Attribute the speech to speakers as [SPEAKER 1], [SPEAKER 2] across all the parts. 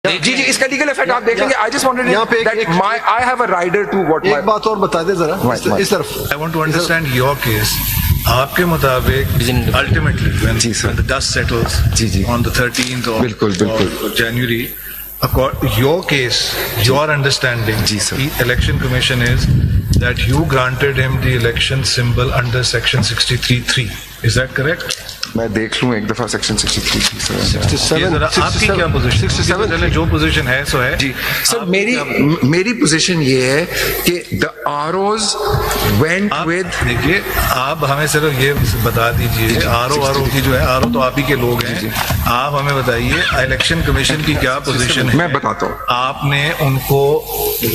[SPEAKER 1] جی جی اس کا legal effect آپ دیکھیں گے. I just wanted that I have a rider to what my.
[SPEAKER 2] ایک بات اور بتا دیں ذرا اس طرف.
[SPEAKER 3] I want to understand your case. آپ کے مطابق ultimately when the dust settles on the 13th of January, your case, your understanding, the election commission is that you granted him the election symbol under section 63(3). Is that correct?
[SPEAKER 1] میں دیکھ لوں ایک دفعہ section 63
[SPEAKER 3] آپ کی کیا position? جو position ہے سو ہے
[SPEAKER 1] جی سر. میری پوزیشن یہ ہے کہ the ROs went with.
[SPEAKER 3] دیکھیے آپ ہمیں صرف یہ بتا دیجیے آرو کی جو ہے آرو تو آپ ہی کے لوگ ہیں, آپ ہمیں بتائیے الیکشن کمیشن کی کیا پوزیشن ہے.
[SPEAKER 1] میں بتاتا ہوں.
[SPEAKER 3] آپ نے ان کو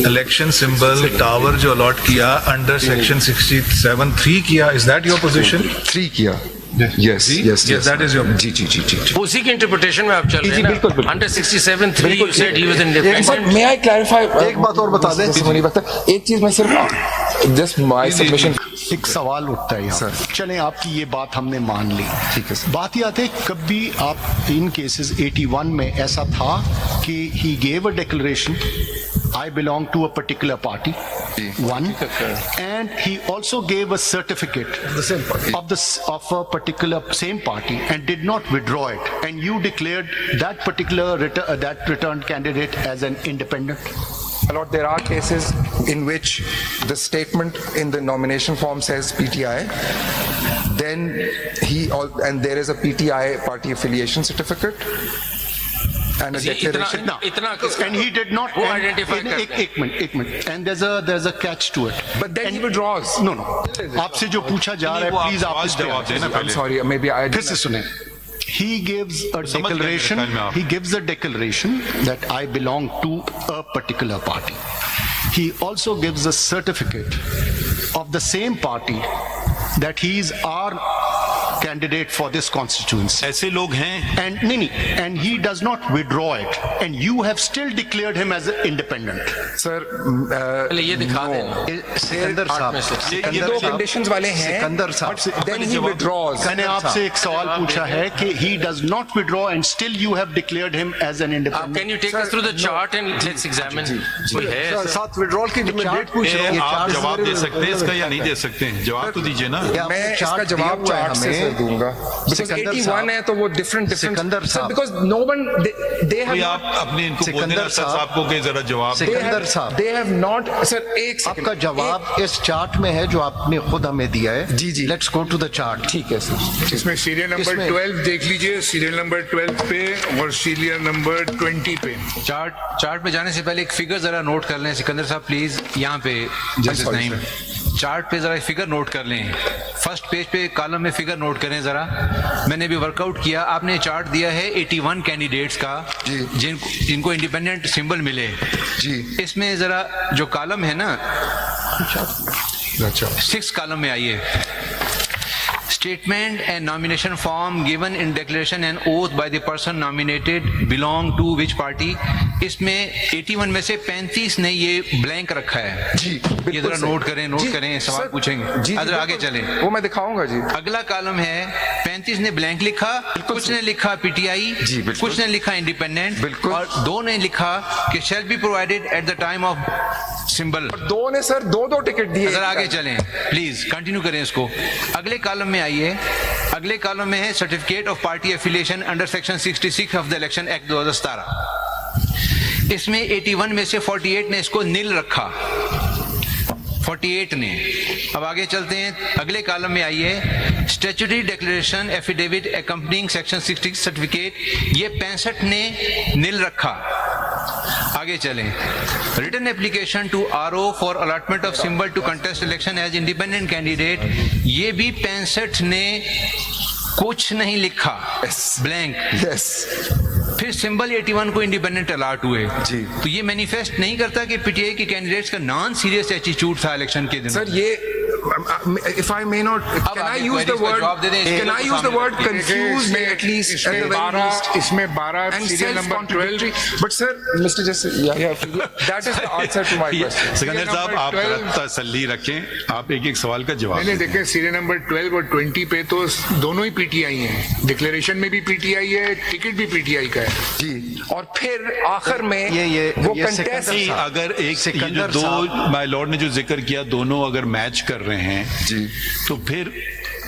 [SPEAKER 3] الیکشن سمبل ٹاور جو الاٹ کیا انڈر سیکشن 67(3) کیا. Is that your position?
[SPEAKER 1] 3 کیا. Yes, that is your. جی جی جی جی.
[SPEAKER 4] اسی کی انٹرپریٹیشن میں آپ چل رہے ہیں نا. Under 67(3) you said he was independent.
[SPEAKER 1] May I clarify?
[SPEAKER 2] ایک بات اور بتا دیں.
[SPEAKER 1] ایک چیز میں صرف just my submission.
[SPEAKER 2] ایک سوال اٹھتا ہے یہاں. چلیں آپ کی یہ بات ہم نے مان لی.
[SPEAKER 1] ٹھیک ہے سر.
[SPEAKER 2] بات یہ آتی ہے کبھی آپ ان کیسز 81 میں ایسا تھا کہ he gave a declaration I belong to a particular party, one, and he also gave a certificate of a particular same party and did not withdraw it, and you declared that particular that returned candidate as an independent.
[SPEAKER 1] Lord, there are cases in which the statement in the nomination form says PTI, then and there is a PTI party affiliation certificate. And a declaration.
[SPEAKER 2] And he did not identify. ایک minute. And there's a catch to it.
[SPEAKER 1] But then he withdraws.
[SPEAKER 2] No. آپ سے جو پوچھا جا رہا ہے please آپ اس جواب دینا.
[SPEAKER 1] I'm sorry, maybe I.
[SPEAKER 2] پھر سے سنیں. He gives a declaration that I belong to a particular party. He also gives a certificate of the same party that he is our candidate for this constituency.
[SPEAKER 5] ایسے لوگ ہیں.
[SPEAKER 2] And he does not withdraw it, and you have still declared him as an independent.
[SPEAKER 1] Sir,
[SPEAKER 4] یہ دکھا دیں.
[SPEAKER 2] سکندر صاحب,
[SPEAKER 1] یہ دو conditions والے ہیں.
[SPEAKER 2] سکندر صاحب,
[SPEAKER 1] then he withdraws.
[SPEAKER 2] میں نے آپ سے ایک سوال پوچھا ہے کہ he does not withdraw and still you have declared him as an independent.
[SPEAKER 4] Can you take us through the chart and let's examine?
[SPEAKER 2] ساتھ withdrawal کی میں ڈیٹ پوچھ رہا ہوں.
[SPEAKER 5] آپ جواب دے سکتے ہیں اس کا یا نہیں دے سکتے ہیں؟ جواب تو دیجیے نا.
[SPEAKER 1] میں اس کا جواب چارٹ سے دوں گا. Because 81 ہے تو وہ different.
[SPEAKER 2] سکندر صاحب,
[SPEAKER 1] because no one they have.
[SPEAKER 5] آپ اپنے ان کو بولنے نا صاحب کو کہ ذرا جواب.
[SPEAKER 2] سکندر صاحب,
[SPEAKER 1] they have not. Sir, ایک
[SPEAKER 2] آپ کا جواب اس چارٹ میں ہے جو آپ نے خود ہمیں دیا ہے.
[SPEAKER 1] جی جی.
[SPEAKER 2] Let's go to the chart.
[SPEAKER 1] ٹھیک ہے سر.
[SPEAKER 6] اس میں سیریل نمبر 12 دیکھ لیجئے, سیریل نمبر 12 پہ اور سیریل نمبر 20 پہ.
[SPEAKER 7] چارٹ پہ جانے سے پہلے ایک فگر ذرا نوٹ کر لیں سکندر صاحب پلیز. یہاں پہ جسٹس نعیم چارٹ پہ ذرا فگر نوٹ کر لیں. فرسٹ پیج پہ کالم میں فگر نوٹ کریں ذرا. میں نے بھی ورک آؤٹ کیا. آپ نے چارٹ دیا ہے 81 کینڈیڈیٹس کا جن کو انڈیپینڈنٹ سمبل ملے.
[SPEAKER 1] جی
[SPEAKER 7] اس میں ذرا جو کالم ہے نا 6 کالم میں آئیے. Statement and nomination form given in declaration and oath by the person nominated belong to which party. اس میں 81 میں سے 35 نے یہ بلینک رکھا ہے.
[SPEAKER 1] جی
[SPEAKER 7] یہ ذرا نوٹ کریں سوال پوچھیں گے.
[SPEAKER 1] جی
[SPEAKER 7] ادھر آگے چلیں,
[SPEAKER 1] وہ میں دکھاؤں گا. جی
[SPEAKER 7] اگلا کالم ہے 35 نے بلینک لکھا, کچھ نے لکھا پی ٹی آئی, کچھ نے لکھا انڈیپینڈنٹ, اور 2 نے لکھا کہ shall be provided at the time of symbol.
[SPEAKER 1] 2 نے سر 2 ٹکٹ دیے.
[SPEAKER 7] ذرا آگے چلیں پلیز, کنٹینیو کریں اس کو. اگلے کالم میں آئیے. اگلے کالم میں ہے certificate of party affiliation under section 66 of the election act 2017. اس میں 81 میں سے 48 نے اس کو نیل رکھا. 48 نے. اب آگے چلتے ہیں. اگلے کالم میں آئیے statutory declaration affidavit accompanying section 60 certificate. یہ 65 نے نیل رکھا. آگے چلیں. Written application to RO for allotment of symbol to contest election as independent candidate. یہ بھی 65 نے کچھ نہیں لکھا, بلینک. پھر سمبل 81 کو انڈیپینڈنٹ الاٹ ہوئے. تو یہ مینیفیسٹ نہیں کرتا کہ پی ٹی آئی کے کینڈیڈیٹس کا نان سیریس ایٹیچیوڈ تھا الیکشن کے دن.
[SPEAKER 1] سر یہ if I may not, can I
[SPEAKER 7] आगे
[SPEAKER 1] use the
[SPEAKER 7] queries का
[SPEAKER 1] word,
[SPEAKER 7] जवाब दे दें, इसके
[SPEAKER 1] can I
[SPEAKER 7] लोग
[SPEAKER 1] use the
[SPEAKER 7] सामने
[SPEAKER 1] word confused at least, at the very least?
[SPEAKER 6] इसमें 12
[SPEAKER 1] And
[SPEAKER 6] serial number 12
[SPEAKER 1] self-contradictory. But sir, Mr. Justice, that is the answer to my question.
[SPEAKER 5] Sikandar साहब आप तसल्ली रखें, आप एक एक सवाल का जवाब
[SPEAKER 6] मैंने
[SPEAKER 5] दें।
[SPEAKER 6] देखे सीरियल नंबर 12 और 20 पे तो दोनों ही पीटीआई हैं, डिक्लेरेशन में भी पीटीआई है, टिकट भी पीटीआई का है
[SPEAKER 1] जी, और फिर आखिर में
[SPEAKER 2] ये
[SPEAKER 1] वो
[SPEAKER 2] सिकंदर
[SPEAKER 1] contest
[SPEAKER 5] नहीं, अगर एक ये जो दो माय लॉर्ड ने जो जिक्र किया दोनों अगर मैच कर रहे हैं
[SPEAKER 1] जी,
[SPEAKER 5] तो फिर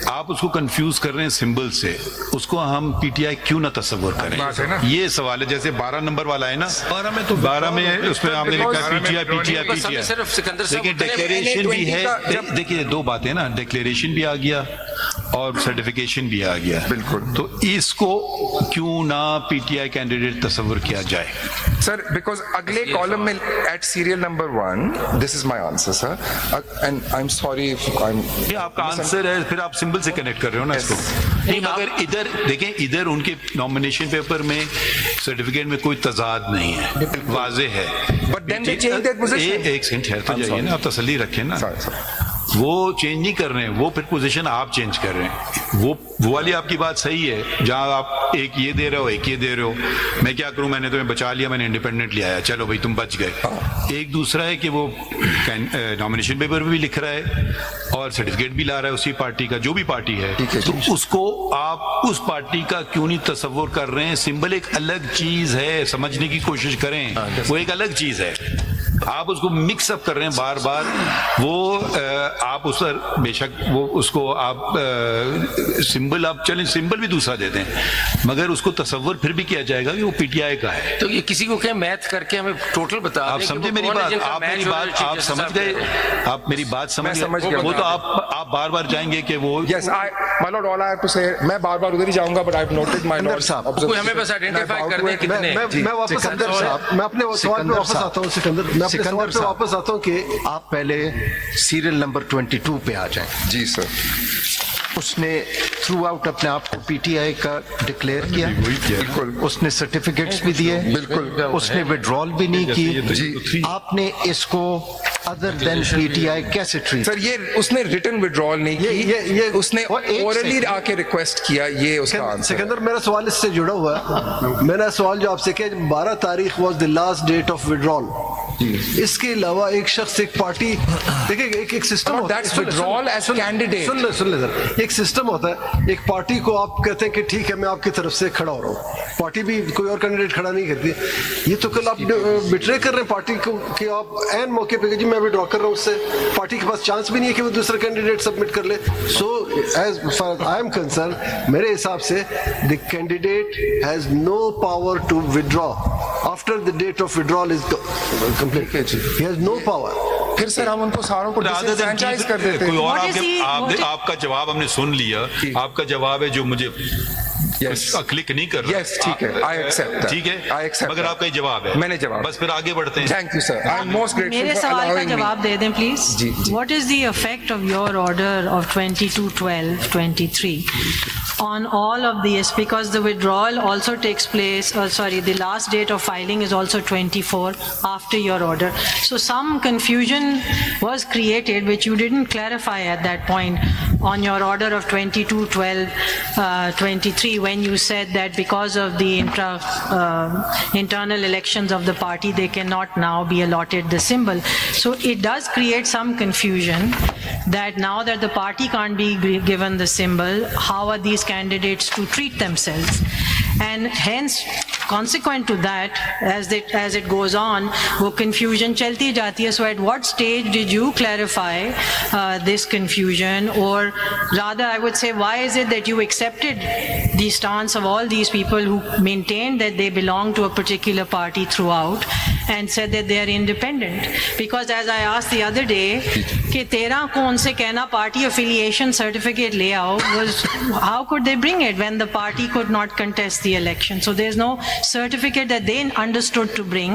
[SPEAKER 5] आप उसको कंफ्यूज कर रहे हैं सिंबल से, उसको हम पीटीआई क्यों ना तस्वर करें?
[SPEAKER 6] बात है ना।
[SPEAKER 5] ये सवाल है, जैसे 12 नंबर वाला है ना, 12 में उसमें आपने लिखा पीटीआई
[SPEAKER 4] बस हमें सिर्फ सिकंदर साहब
[SPEAKER 5] लेकिन
[SPEAKER 4] उतने में
[SPEAKER 5] डिक्लेरेशन भी है।
[SPEAKER 1] जब-
[SPEAKER 5] देखिए दो बातें ना, डिक्लेरेशन भी आ गया और सर्टिफिकेशन भी आ गया,
[SPEAKER 1] बिल्कुल।
[SPEAKER 5] तो इसको क्यों ना पीटीआई कैंडिडेट तस्वर किया जाए?
[SPEAKER 1] सर, बिकॉज अगले कॉलम में at serial number 1, this is my answer sir, and I am sorry if I am,
[SPEAKER 5] ये आपका आंसर है, फिर आप सिंबल से कनेक्ट कर रहे हो ना इसको। नहीं, मगर इधर देखें, इधर उनके नॉमिनेशन पेपर में सर्टिफिकेट में कोई तजाद नहीं है, वाजे है।
[SPEAKER 1] But then they changed their position.
[SPEAKER 5] एक सेकंड ठहर तो
[SPEAKER 1] I'm
[SPEAKER 5] जाइए
[SPEAKER 1] sorry.
[SPEAKER 5] ना, आप तसल्ली रखें ना।
[SPEAKER 1] sorry.
[SPEAKER 5] वो चेंज नहीं कर रहे हैं, वो फिर पोजीशन आप चेंज कर रहे हैं। वो वाली आपकी बात सही है, जहां आप एक ये दे रहे हो, एक ये दे रहे हो, मैं क्या करूं, मैंने तुम्हें बचा लिया, मैंने इंडिपेंडेंटली आया, चलो भाई तुम बच गए। एक दूसरा है कि वो नॉमिनेशन पेपर भी लिख रहा है और सर्टिफिकेट भी ला रहा है उसी पार्टी का, जो भी पार्टी है, तो उसको आप उस पार्टी का क्यों नहीं तस्वुर कर रहे हैं? सिंबल एक अलग चीज है, समझने की कोशिश करें, वो एक अलग चीज है। आप उसको मिक्स अप कर रहे हैं बार बार। वो आप उस पर बेशक वो उसको आप सिंबल, आप चलें सिंबल भी दूसरा देते हैं, मगर उसको तसव्वुर फिर भी किया जाएगा कि वो पीटीआई का है।
[SPEAKER 4] तो ये किसी को क्या मैथ करके हमें टोटल बता
[SPEAKER 5] आप
[SPEAKER 4] दें कि
[SPEAKER 5] समझे
[SPEAKER 4] वो
[SPEAKER 5] मेरी
[SPEAKER 4] कौन है
[SPEAKER 5] बात,
[SPEAKER 4] जिनका
[SPEAKER 5] आप
[SPEAKER 4] match
[SPEAKER 5] मेरी
[SPEAKER 4] हो रहा है,
[SPEAKER 5] बात
[SPEAKER 4] Chief
[SPEAKER 5] आप
[SPEAKER 4] Justice
[SPEAKER 5] समझ
[SPEAKER 4] साहब
[SPEAKER 5] गए,
[SPEAKER 4] कह रहे हैं।
[SPEAKER 5] आप मेरी बात समझ
[SPEAKER 1] मैं समझ गया।
[SPEAKER 5] वो तो आप बार बार जाएंगे कि वो
[SPEAKER 1] yes, my lord, all I have to say, मैं बार बार उधर ही जाऊंगा, but I've noted my lord
[SPEAKER 2] साहब,
[SPEAKER 4] कोई हमें बस आइडेंटिफाई कर दे कितने।
[SPEAKER 2] मैं वापस
[SPEAKER 8] सिकंदर साहब, मैं अपने सवाल पे वापस आता हूँ सिकंदर, मैं अपने सवाल पे वापस आता हूँ कि आप पहले सीरियल नंबर 22 पे आ जाएं।
[SPEAKER 1] जी सर,
[SPEAKER 2] उसने थ्रू आउट अपने आप को पीटीआई का डिक्लेयर किया,
[SPEAKER 1] बिल्कुल,
[SPEAKER 2] उसने सर्टिफिकेट्स भी दिए,
[SPEAKER 1] बिल्कुल,
[SPEAKER 2] उसने विड्रॉल भी नहीं की। आपने इसको अदर देन पीटीआई कैसे ट्रीट?
[SPEAKER 1] सर ये उसने रिटन विड्रॉल नहीं की, उसने
[SPEAKER 2] और एक
[SPEAKER 1] ओरली
[SPEAKER 2] second।
[SPEAKER 1] आके रिक्वेस्ट किया, ये उसका आंसर है।
[SPEAKER 8] सिकंदर, मेरा सवाल इससे जुड़ा हुआ है। मेरा सवाल जो आपसे किया, 12 तारीख was the last date of withdrawal. इसके अलावा एक शख्स, एक पार्टी, देखिए एक सिस्टम
[SPEAKER 1] No,
[SPEAKER 8] होता है।
[SPEAKER 1] that's
[SPEAKER 8] सुन ले,
[SPEAKER 1] withdrawal
[SPEAKER 8] सुन ले,
[SPEAKER 1] as
[SPEAKER 8] सुन ले,
[SPEAKER 1] candidate.
[SPEAKER 8] सुन ले सर, एक सिस्टम होता है। एक पार्टी को आप कहते हैं कि ठीक है मैं आपकी तरफ से खड़ा हो रहा हूँ, पार्टी भी कोई और कैंडिडेट खड़ा नहीं करती। ये तो कल आप बिट्रे कर रहे हैं पार्टी को कि आप एन मौके पे जी मैं विड्रॉ कर रहा हूँ उससे, पार्टी के पास चांस भी नहीं है कि वो दूसरा कैंडिडेट सबमिट कर ले। So as far I am concerned, मेरे हिसाब से the candidate has no power to withdraw after the date of withdrawal is complete. He has no power.
[SPEAKER 1] फिर सर हम उनको सारों को
[SPEAKER 5] Rather than
[SPEAKER 1] डिसफ्रैंचाइज कर देते
[SPEAKER 5] कोई
[SPEAKER 1] हैं।
[SPEAKER 5] और
[SPEAKER 9] What is the-
[SPEAKER 5] आपका जवाब हमने सुन लिया, आपका जवाब है जो मुझे
[SPEAKER 1] Yes.
[SPEAKER 5] क्लिक नहीं कर रहा।
[SPEAKER 1] Yes, ठीक है, I accept that.
[SPEAKER 5] ठीक है,
[SPEAKER 1] I accept
[SPEAKER 5] मगर
[SPEAKER 1] that.
[SPEAKER 5] आपका ही जवाब है,
[SPEAKER 1] मैंने जवाब,
[SPEAKER 5] बस फिर आगे बढ़ते हैं।
[SPEAKER 1] Thank you sir, I am most grateful
[SPEAKER 9] मेरे
[SPEAKER 1] फॉर
[SPEAKER 9] सवाल का
[SPEAKER 1] अलाउइंग
[SPEAKER 9] जवाब दे दें प्लीज।
[SPEAKER 1] जी, जी।
[SPEAKER 9] What is the effect of your order of 22/12/23 on all of this? Because the withdrawal also takes place, the last date of filing is also 24 after your order. So some confusion was created which you didn't clarify at that point on your order of 22/12/23 when you said that because of the internal elections of the party, they cannot now be allotted the symbol. So it does create some confusion that now that the party can't be given the symbol, how are these candidates to treat themselves? And hence, consequent to that, as it goes on, वो confusion चलती जाती है. So at what stage did you clarify this confusion, or rather I would say, why is it that you accepted the stance of all these people who maintained that they belong to a particular party throughout and said that they are independent? Because as I asked the other day, कि तेरा कौन से कहना party affiliation certificate ले आओ, was how could they bring it when the party could not contest the election? So there's no certificate that they understood to bring,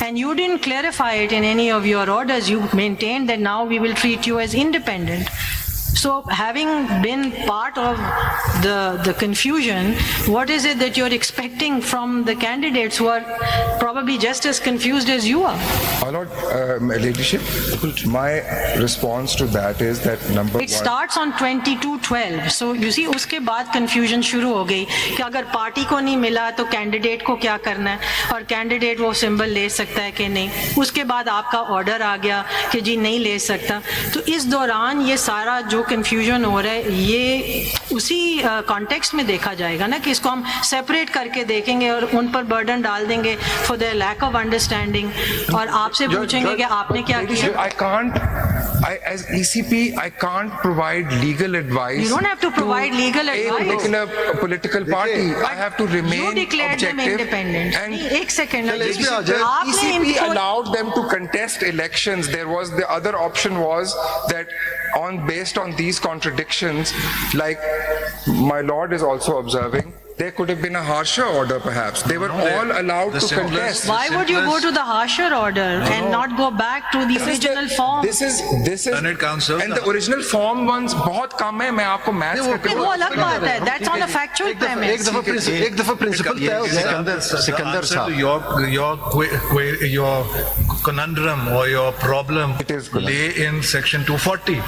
[SPEAKER 9] and you didn't clarify it in any of your orders. You maintained that now we will treat you as independent. So having been part of the confusion, what is it that you're expecting from the candidates who are probably just as confused as you are?
[SPEAKER 1] My Lord, Ladyship, my response to that is that number
[SPEAKER 9] It
[SPEAKER 1] one.
[SPEAKER 9] starts on 22/12. So you see, उसके बाद confusion शुरू हो गई कि अगर party को नहीं मिला तो कैंडिडेट को क्या करना है, और कैंडिडेट वो सिंबल ले सकता है कि नहीं. उसके बाद आपका ऑर्डर आ गया कि जी नहीं ले सकता. तो इस दौरान ये सारा जो कंफ्यूजन हो रहा है, ये उसी कॉन्टेक्स्ट में देखा जाएगा ना, कि इसको हम सेपरेट करके देखेंगे और उन पर बर्डन डाल देंगे for their lack of understanding, और आपसे पूछेंगे कि आपने क्या किया.
[SPEAKER 1] I can't, as ECP, I can't provide legal advice.
[SPEAKER 9] You don't have to provide legal
[SPEAKER 1] a
[SPEAKER 9] advice.
[SPEAKER 1] particular political party. I have to remain
[SPEAKER 9] You declared them
[SPEAKER 1] objective.
[SPEAKER 9] independent.
[SPEAKER 1] And
[SPEAKER 9] नहीं, एक second.
[SPEAKER 8] इसमें आ जाए.
[SPEAKER 9] आपने
[SPEAKER 1] ECP
[SPEAKER 9] इनको
[SPEAKER 1] allowed them to contest elections. There was the other option was that based on these contradictions, like my Lord is also observing, there could have been a harsher order perhaps. They were all allowed
[SPEAKER 3] the
[SPEAKER 1] to
[SPEAKER 3] simplest-
[SPEAKER 1] contest.
[SPEAKER 9] Why would you go to the harsher order and not go back to the original form?
[SPEAKER 1] This is
[SPEAKER 3] Senate Council-
[SPEAKER 1] and the original form ones बहुत कम है. मैं आपको maths
[SPEAKER 9] नहीं, वो अलग बात है. That's on a factual
[SPEAKER 8] एक
[SPEAKER 9] premise.
[SPEAKER 8] दफा प्रिंसिपल तय हो जाए. सिकंदर साहब,
[SPEAKER 3] your conundrum or your problem
[SPEAKER 1] It is conundrum.
[SPEAKER 3] lay in section 240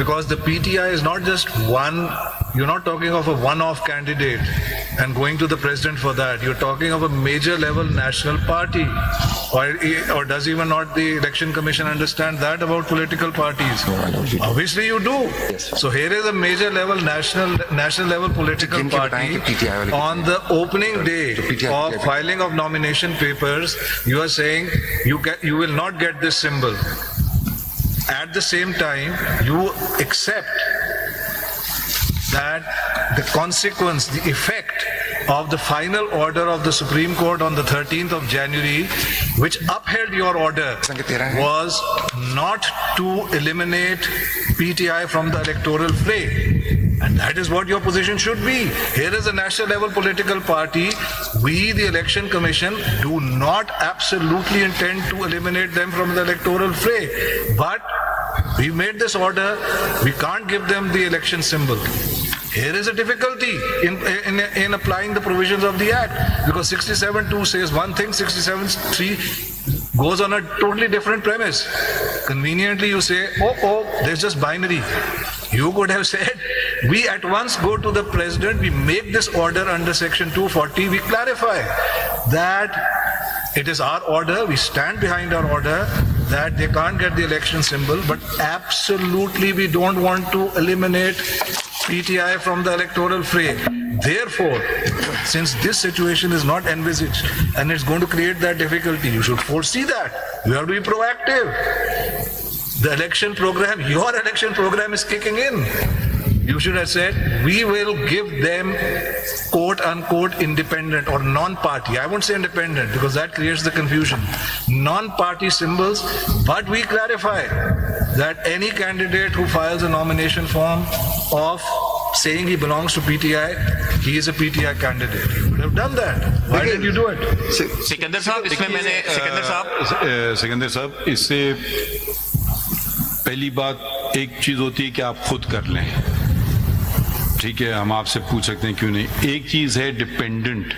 [SPEAKER 3] because the PTI is not just one. You're not talking of a one-off candidate and going to the president for that. You're talking of a major level national party. Or does even not the election commission understand that about political parties? Obviously you do. So here is a major level national level political
[SPEAKER 1] जिनके
[SPEAKER 3] party
[SPEAKER 1] बताएं कि PTI वाले
[SPEAKER 3] on the opening day of filing of nomination papers. You are saying you will not get this symbol. At the same time, you accept that the consequence, the effect of the final order of the Supreme Court on the 13th of January, which upheld your order, was not to eliminate PTI from the electoral fray. And that is what your position should be. Here is a national level political party. We, the Election Commission, do not absolutely intend to eliminate them from the electoral fray. But we made this order. We can't give them the election symbol. Here is a difficulty in applying the provisions of the Act, because 67(2) says one thing, 67(3) goes on a totally different premise. Conveniently you say, there's just binary. You could have said, we at once go to the president, we make this order under section 240, we clarify that it is our order, we stand behind our order, that they can't get the election symbol, but absolutely we don't want to eliminate PTI from the electoral fray. Therefore, since this situation is not envisaged and it's going to create that difficulty, you should foresee that. You have to be proactive. The election program, your election program is kicking in. You should have said, we will give them quote unquote independent or non-party. I won't say independent because that creates the confusion. Non-party symbols, but we clarify that any candidate who files a nomination form of saying he belongs to PTI, he is a PTI candidate. You would have done that. Why did you do it?
[SPEAKER 4] Sikandar साहब, इसमें मैंने
[SPEAKER 5] सिकंदर साहब, इससे पहली बात एक चीज होती है कि आप खुद कर लें. ठीक है, हम आपसे पूछ सकते हैं क्यों नहीं. एक चीज है डिपेंडेंट.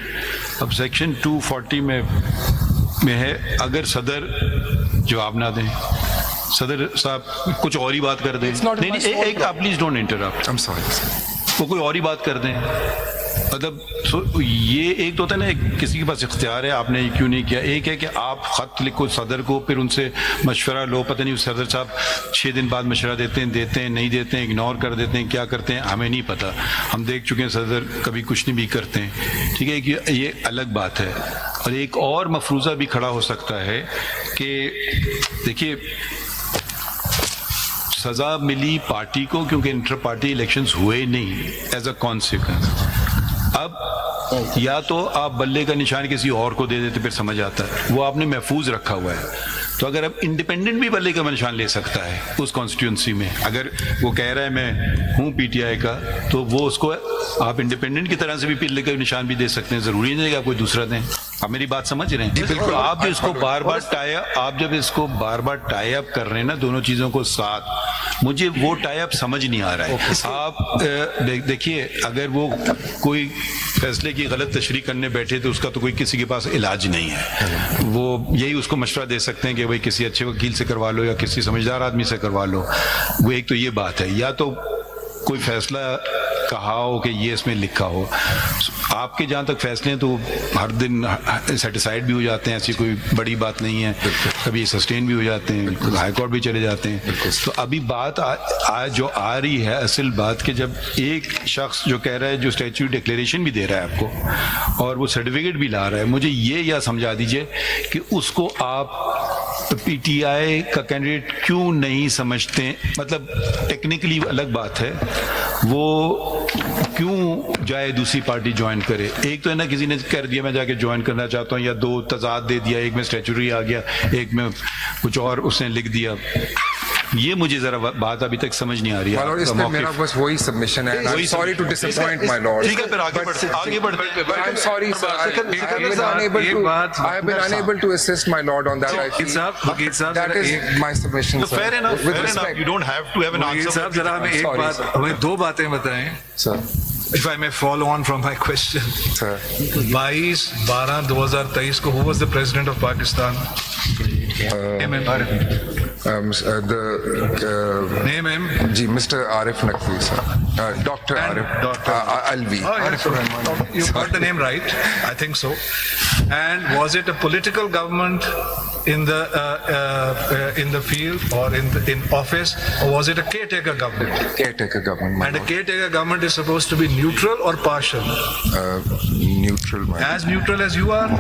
[SPEAKER 5] अब सेक्शन 240 में है, अगर सदर जवाब ना दें, सदर साहब कुछ और ही बात कर दें, नहीं एक आप please don't interrupt,
[SPEAKER 1] I'm sorry.
[SPEAKER 5] वो कोई और ही बात कर दें, मतलब ये एक तो होता है ना, किसी के पास इख्तियार है, आपने क्यों नहीं किया. एक है कि आप खत लिखो सदर को, फिर उनसे मशवरा लो, पता नहीं सदर साहब 6 दिन बाद मशवरा देते हैं नहीं देते हैं, इग्नोर कर देते हैं, क्या करते हैं हमें नहीं पता. हम देख चुके हैं सदर कभी कुछ नहीं भी करते हैं. ठीक है कि ये अलग बात है. और एक और मफरूज़ा भी खड़ा हो सकता है कि देखिए सजा मिली पार्टी को क्योंकि इंटर पार्टी इलेक्शंस हुए नहीं एज अ कॉन्सिक्वेंस. अब या तो आप बल्ले का निशान किसी और को दे देते फिर समझ आता है, वो आपने महफूज रखा हुआ है. तो अगर अब इंडिपेंडेंट भी बल्ले का निशान ले सकता है उस कॉन्स्टिट्यूंसी में, अगर वो कह रहा है मैं हूँ पीटीआई का, तो वो उसको आप इंडिपेंडेंट की तरह से भी बल्ले का निशान भी दे सकते हैं. जरूरी नहीं है कि आप कोई दूसरा दें. आप मेरी बात समझ रहे हैं? बिल्कुल. आप इसको बार बार टाई अप कर रहे हैं ना दोनों चीजों को साथ, مجھے وہ ٹائی اپ سمجھ نہیں آ رہا ہے. آپ دیکھیے اگر وہ کوئی فیصلے کی غلط تشریح کرنے بیٹھے تو اس کا تو کوئی کسی کے پاس علاج نہیں ہے. وہ یہی اس کو مشورہ دے سکتے ہیں کہ بھائی کسی اچھے وکیل سے کروا لو یا کسی سمجھدار آدمی سے کروا لو. وہ ایک تو یہ بات ہے, یا تو کوئی فیصلہ کہا ہو کہ یہ اس میں لکھا ہو. آپ کے جہاں تک فیصلے ہیں تو ہر دن سیٹسفائڈ بھی ہو جاتے ہیں, ایسی کوئی بڑی بات نہیں ہے. کبھی سسٹین بھی ہو جاتے ہیں, ہائی کورٹ بھی چلے جاتے ہیں. تو ابھی بات جو آ رہی ہے اصل بات کہ جب ایک شخص جو کہہ رہا ہے, جو اسٹیچو ڈکلیریشن بھی دے رہا ہے آپ کو اور وہ سرٹیفکیٹ بھی لا رہا ہے, مجھے یہ یا سمجھا دیجئے کہ اس کو آپ پی ٹی آئی کا کینڈیڈیٹ کیوں نہیں سمجھتے. مطلب ٹیکنیکلی الگ بات ہے, وہ کیوں جائے دوسری پارٹی جوائن کرے. ایک تو ہے نا کسی نے کر دیا میں جا کے جوائن کرنا چاہتا ہوں, یا دو تضاد دے دیا, ایک میں اسٹیچوری آ گیا, ایک میں کچھ اور اس نے لکھ دیا. یہ مجھے ذرا بات ابھی تک سمجھ نہیں آ رہی ہے.
[SPEAKER 1] اس میں میرا بس وہی سبمیشن ہے. Sorry to disappoint my lord.
[SPEAKER 5] ٹھیک ہے پھر آگے بڑھتے ہیں.
[SPEAKER 1] I'm sorry, sir. I have been unable to assist my lord on that.
[SPEAKER 3] وکیل صاحب
[SPEAKER 1] That is my submission, sir.
[SPEAKER 5] Fair enough.
[SPEAKER 1] With
[SPEAKER 5] Fair enough.
[SPEAKER 1] respect.
[SPEAKER 5] You don't have to have an
[SPEAKER 3] وکیل
[SPEAKER 5] answer.
[SPEAKER 3] صاحب ذرا ہمیں ایک
[SPEAKER 1] Sorry,
[SPEAKER 3] بات,
[SPEAKER 1] sir.
[SPEAKER 3] ہمیں دو باتیں بتائیں.
[SPEAKER 1] Sir.
[SPEAKER 3] If I may follow on from my question.
[SPEAKER 1] Sir.
[SPEAKER 3] 22/12/2023 کو who was the president of Pakistan? Name him. Name him.
[SPEAKER 1] Ji, Mr. Arif Naqvi, sir. Dr. Arif.
[SPEAKER 3] Dr.
[SPEAKER 1] Alvi.
[SPEAKER 3] Oh, yes. You got the name right. I think so. And was it a political government in the field or in office, or was it a caretaker government?
[SPEAKER 1] Caretaker government. my
[SPEAKER 3] And a
[SPEAKER 1] lord.
[SPEAKER 3] caretaker government is supposed to be neutral or partial?
[SPEAKER 1] Neutral, my lord.
[SPEAKER 3] As neutral as you are,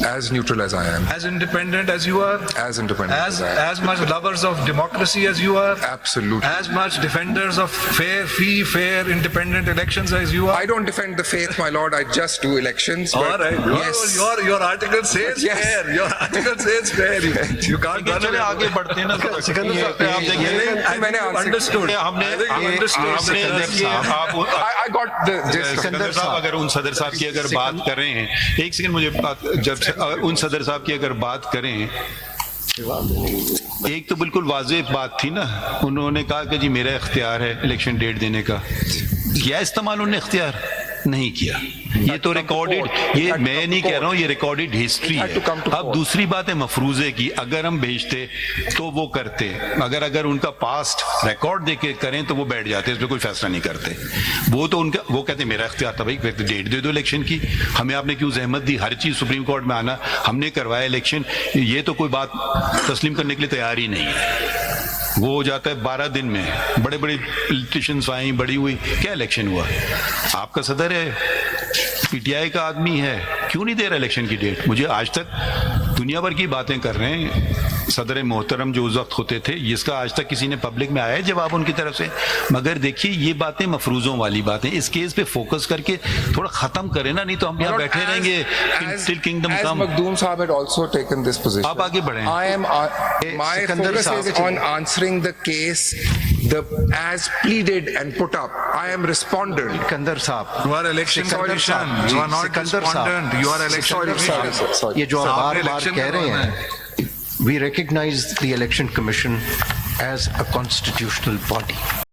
[SPEAKER 1] As neutral as I am.
[SPEAKER 3] as independent as you are,
[SPEAKER 1] As independent as I am.
[SPEAKER 3] as much lovers of democracy as you are,
[SPEAKER 1] Absolutely.
[SPEAKER 3] as much defenders of fair, independent elections as you are.
[SPEAKER 1] I don't defend the faith, my lord. I just do elections.
[SPEAKER 3] All
[SPEAKER 1] but
[SPEAKER 3] right.
[SPEAKER 1] Yes.
[SPEAKER 3] Your article says
[SPEAKER 1] Yes.
[SPEAKER 3] fair. Your article says fair. You can't run
[SPEAKER 5] چلے
[SPEAKER 3] away.
[SPEAKER 5] آگے بڑھتے ہیں نا. آپ دیکھیے
[SPEAKER 1] میں نے
[SPEAKER 3] Understood.
[SPEAKER 5] ہم نے
[SPEAKER 1] I got the gist.
[SPEAKER 5] Sikandar صاحب اگر ان صدر صاحب کی اگر بات کر رہے ہیں, ایک سیکنڈ مجھے جب ان صدر صاحب کی اگر بات کریں, ایک تو بالکل واضح بات تھی نا, انہوں نے کہا کہ جی میرا اختیار ہے الیکشن ڈیٹ دینے کا. کیا استعمال انہوں نے اختیار نہیں کیا. یہ تو ریکارڈڈ, یہ میں نہیں کہہ رہا ہوں, یہ ریکارڈڈ ہسٹری ہے. اب دوسری بات ہے مفروضے کی, اگر ہم بھیجتے تو وہ کرتے, اگر ان کا پاسٹ ریکارڈ دے کے کریں تو وہ بیٹھ جاتے, اس پہ کوئی فیصلہ نہیں کرتے. وہ تو ان کا وہ کہتے ہیں میرا اختیار تھا بھائی ڈیٹ دے دو الیکشن کی, ہمیں آپ نے کیوں زحمت دی, ہر چیز سپریم کورٹ میں آنا, ہم نے کروایا الیکشن. یہ تو کوئی بات تسلیم کرنے کے لیے تیار ہی نہیں ہے. وہ ہو جاتا ہے 12 دن میں, بڑے بڑے پولیٹیشینس آئیں, بڑی ہوئی, کیا الیکشن ہوا. آپ کا صدر ہے, پی ٹی آئی کا آدمی ہے, کیوں نہیں دے رہا الیکشن کی ڈیٹ. مجھے آج تک دنیا بھر کی باتیں کر رہے ہیں صدر محترم جو اس وقت ہوتے تھے, جس کا آج تک کسی نے پبلک میں آیا ہے جواب ان کی طرف سے. مگر دیکھیے یہ باتیں مفروضوں والی باتیں, اس کیس پہ فوکس کر کے تھوڑا ختم کریں نا, نہیں تو ہم یہاں بیٹھے رہیں گے till kingdom
[SPEAKER 1] As
[SPEAKER 3] come.
[SPEAKER 1] Makhdoom Saab had also taken this position.
[SPEAKER 3] آپ آگے بڑھیں.
[SPEAKER 1] My focus is on answering the case as pleaded and put up. I am respondent.
[SPEAKER 2] Sikandar صاحب,
[SPEAKER 3] You are election commission. You are not respondent. You are election commission.
[SPEAKER 2] یہ جو آپ بار
[SPEAKER 3] آپ
[SPEAKER 2] بار
[SPEAKER 3] election
[SPEAKER 2] کہہ رہے
[SPEAKER 3] کروانا
[SPEAKER 2] ہیں, we recognize the election commission as a constitutional body.